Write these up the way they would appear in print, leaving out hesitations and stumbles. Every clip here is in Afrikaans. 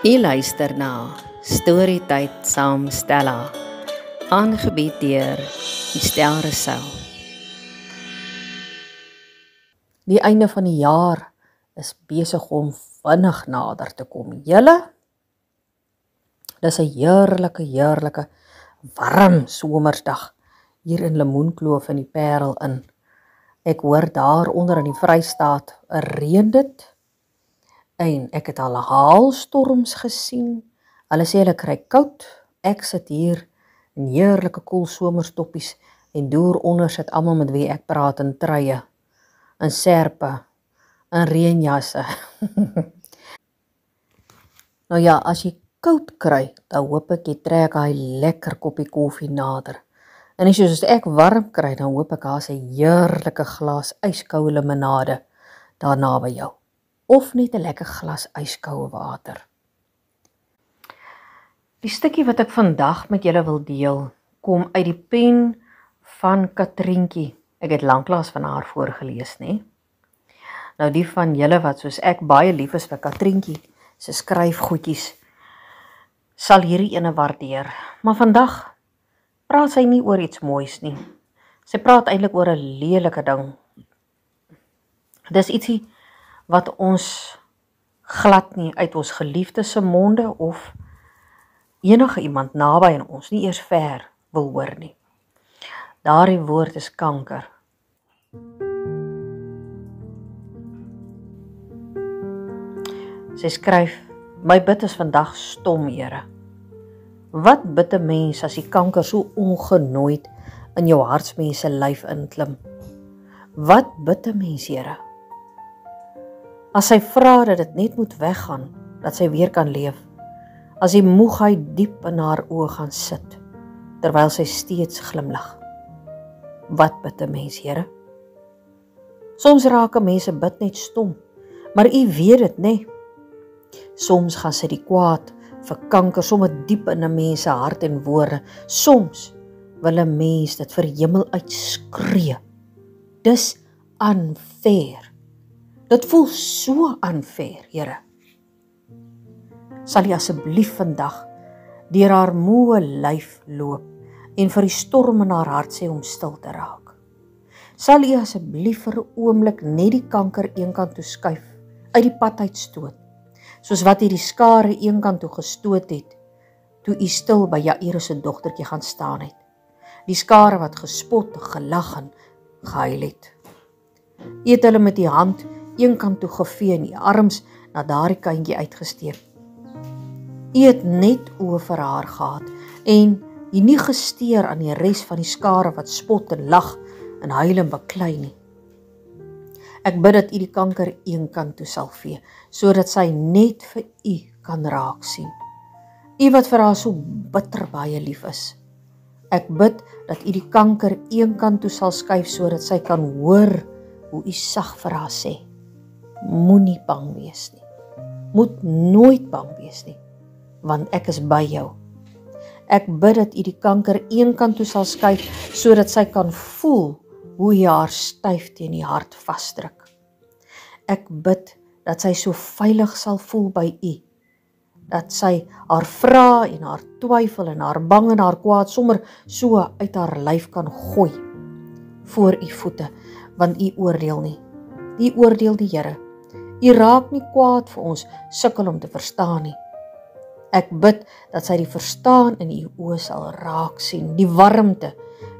U luister na Storytyd saam Stella, aangebied deur Estelle Rousseau. Die einde van die jaar is besig om vinnig nader te kom. Julle, dis 'n heerlike, warm somersdag hier in Lemoenkloof in die Parel in. Ek hoor daar onder in die Vrystaat reën dit. En ek het al haalstorms gesien. Hulle sê hulle kry koud. Ek sit hier in heerlike koel somerstoppies en deur onder sit almal met wie ek praat in truie, in serpe, in reënjasse. Nou ja, as jy koud kry, dan hoop ek jy trek hy lekker koppie koffie nader. En as jy soos ek warm kry, dan hoop ek daar's 'n heerlike glas yskoue limonade daarna by jou. Of net 'n lekker glas yskoue water. Die stukkie wat ek vandag met julle wil deel, kom uit die pen van Katrientjie. Ek het lanklaas van haar voorgelees, né? Nou die van julle wat soos ek baie lief is vir Katrientjie, sy skryf goedjies, sal hierdie ene waardeer. Maar vandag praat sy nie oor iets moois nie. Sy praat eintlik oor 'n lelike ding. Dis ietsie wat ons glad nie uit ons geliefdes se monde of enige iemand naby aan ons, nie eers ver, wil hoor nie. Daardie woord is kanker. Sy skryf, my bid is vandag stom, Here. Wat bid 'n mens as die kanker so ongenooid in jou hartsmens se lyf inklim? Wat bid 'n mens, Here? As sy vra dat dit net moet weggaan, dat sy weer kan leef. As die moegheid diep in haar oë gaan sit, terwyl sy steeds glimlag. Wat bid 'n mens, Here? Soms raak 'n mens se bid net stom, maar U weet dit, né? Soms gaan sy die kwaad vir kanker sommer diep in 'n mens se hart en woorde. Soms wil 'n mens dit vir hemel uitskree. Dis unfair. Dit voel so unfair, Here. Sal U asseblief vandag deur haar moe lyf loop en vir die storm in haar hart sê om stil te raak. Sal U asseblief vir 'n oomblik net die kanker eenkant toe skuif, uit die pad uitstoot, soos wat U die skare eenkant toe gestoot het, toe U stil by Jairus se dogtertjie gaan staan het. Die skare wat gespot, gelag en gehuil het. U het hulle met die hand eenkant toe gevee en die arms na daardie kindjie uitgesteek. U het net oë vir haar gehad en U nie gesteer aan die res van die skare wat spot en lag en huil en baklei nie. Ek bid dat U die kanker eenkant toe sal vee, sodat sy net vir U kan raak sien. U wat vir haar so bitter baie lief is. Ek bid dat U die kanker eenkant toe sal skuif, sodat sy kan hoor hoe U sag vir haar sê. Moenie bang wees nie. Moet nooit bang wees nie, want ek is by jou. Ek bid dat U die kanker eenkant toe sal skuif, sodat sy kan voel hoe U haar styf teen die hart vasdruk. Ek bid dat sy so veilig sal voel by U, dat sy haar vrae en haar twyfel en haar bang en haar kwaad sommer so uit haar lyf kan gooi voor U voete, want U oordeel nie. U oordeel die Here. U raak nie kwaad vir ons sukkel om te verstaan nie. Ek bid dat sy die verstaan in U oë sal raak sien, die warmte,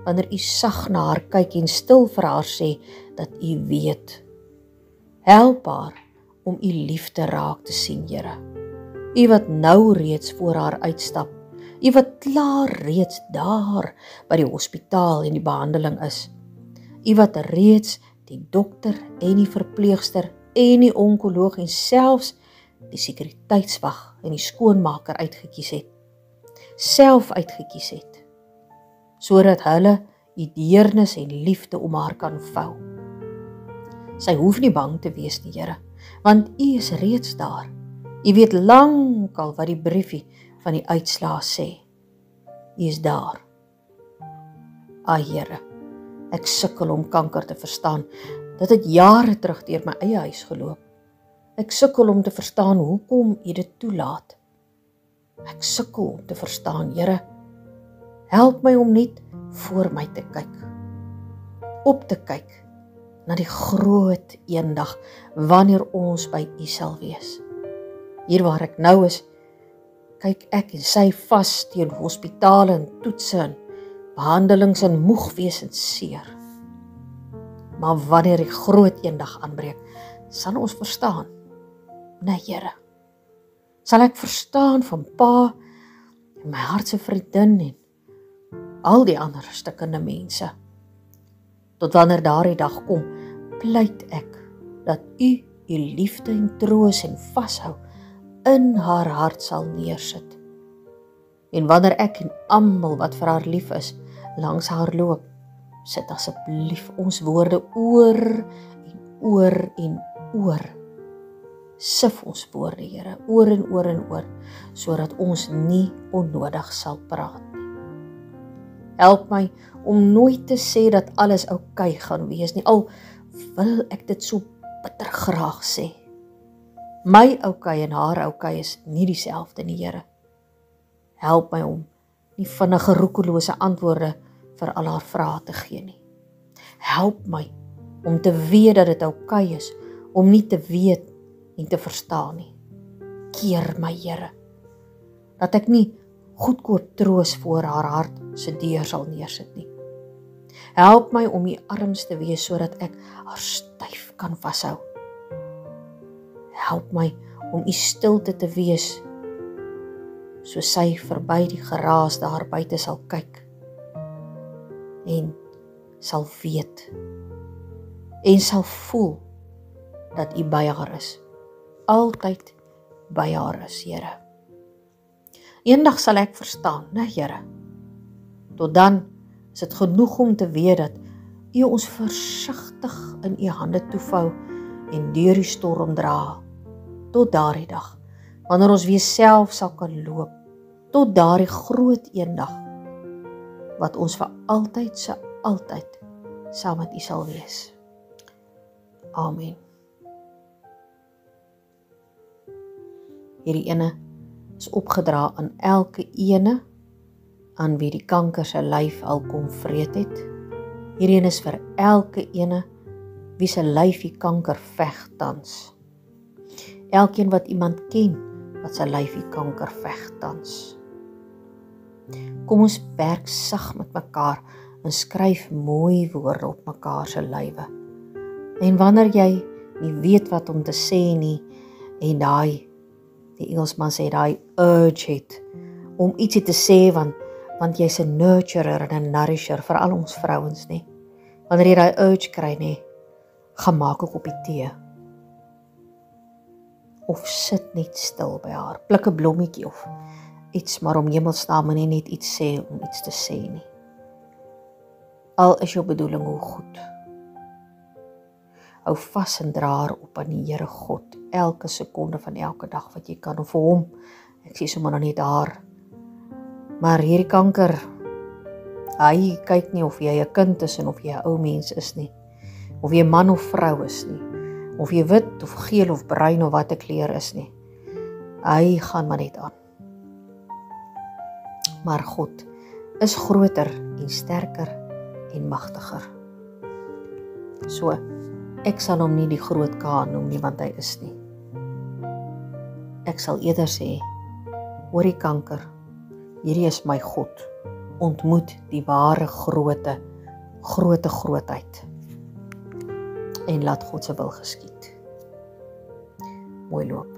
wanneer U sag na haar kyk en stil vir haar sê dat U weet. Help haar om U liefde raak te sien, Here. U wat nou reeds voor haar uitstap, U wat klaar reeds daar by die hospitaal en die behandeling is. U wat reeds die dokter en die verpleegster en die onkoloog en selfs die sekuriteitswag en die skoonmaker uitgekies het. Self uitgekies het, sodat hulle U deernis en liefde om haar kan vou. Sy hoef nie bang te wees nie, Here, want U is reeds daar. U weet lankal wat die briefie van die uitslaa sê. U is daar. Here, ek sukkel om kanker te verstaan. Dit het jare terug deur my eie huis geloop. Ek sukkel om te verstaan hoekom U dit toelaat. Ek sukkel om te verstaan, Here. Help my om net voor my te kyk. Op te kyk na die groot eendag wanneer ons by U sal wees. Hier waar ek nou is, kyk ek en sy vas teen hospitale en toetse en behandelings en moeg wees en seer. Maar wanneer die groot eendag aanbreek, sal ons verstaan. Nee, Here. Sal ek verstaan van Pa en my hartse vriendin en al die ander stikkende mense. Tot wanneer daardie dag kom, pleit ek dat U liefde en troos en vashou in haar hart sal neersit. En wanneer ek en almal wat vir haar lief is, langs haar loop, sit asseblief ons woorde oor en oor en oor. Sif ons woorde, Here, oor en oor en oor, sodat ons nie onnodig sal praat nie. Help my om nooit te sê dat alles oukei gaan wees nie, al wil ek dit so bitter graag sê. My oukei en haar oukei is nie dieselfde nie, Here. Help my om nie vinnige roekelose antwoorde vir al haar vrae te gee nie. Help my om te weet dat dit oukei is, om nie te weet en te verstaan nie. Keer my, Here, dat ek nie goedkoop troos voor haar hart se deur sal neersit nie. Help my om U arms te wees sodat ek haar styf kan vashou. Help my om U stilte te wees, so sy verby die geraas daar buite sal kyk en sal weet en sal voel dat U by haar is. Altyd by haar is, Here. Eendag sal ek verstaan, né, Here. Tot dan is dit genoeg om te weet dat U ons versigtig in U hande toevou en deur die storm dra. Tot daardie dag, wanneer ons weer self sal kan loop, tot daardie groot eendag, wat ons vir altyd se altyd saam met U sal wees. Amen. Hierdie ene is opgedra aan elke ene aan wie die kanker se lyf al kom vreet het. Hierdie ene is vir elke ene wie se lyf die kanker veg tans. Elkeen wat iemand ken wat sy lyf die kanker veg tans. Kom ons werk sag met mekaar en skryf mooi woorde op mekaar se lywe. En wanneer jy nie weet wat om te sê nie en die Engelsman sê daai urge het om ietsie te sê want jy's 'n nurturer en 'n nourisher vir al ons vrouens nie. Wanneer jy daai urge kry nie, gaan maak 'n koppie tee. Of sit net stil by haar, pluk 'n blommetjie of iets, maar om hemelsnaam nie net iets sê om iets te sê nie. Al is jou bedoeling hoe goed. Hou vas en dra haar op aan die Here God, elke sekonde van elke dag wat jy kan, of vir hom, ek sê sommer nog nie daar. Maar hierdie kanker, hy kyk nie of jy 'n kind is en of jy 'n ou mens is nie, of jy man of vrou is nie, of jy wit of geel of bruin of wat 'n kleur is nie. Hy gaan maar net aan. Maar God is groter en sterker en magtiger. So, ek sal hom nie die groot K noem nie, want hy is nie. Ek sal eerder sê, hoor die kanker, hierdie is my God, ontmoet die ware grootheid, en laat God se wil geskied. Mooi loop.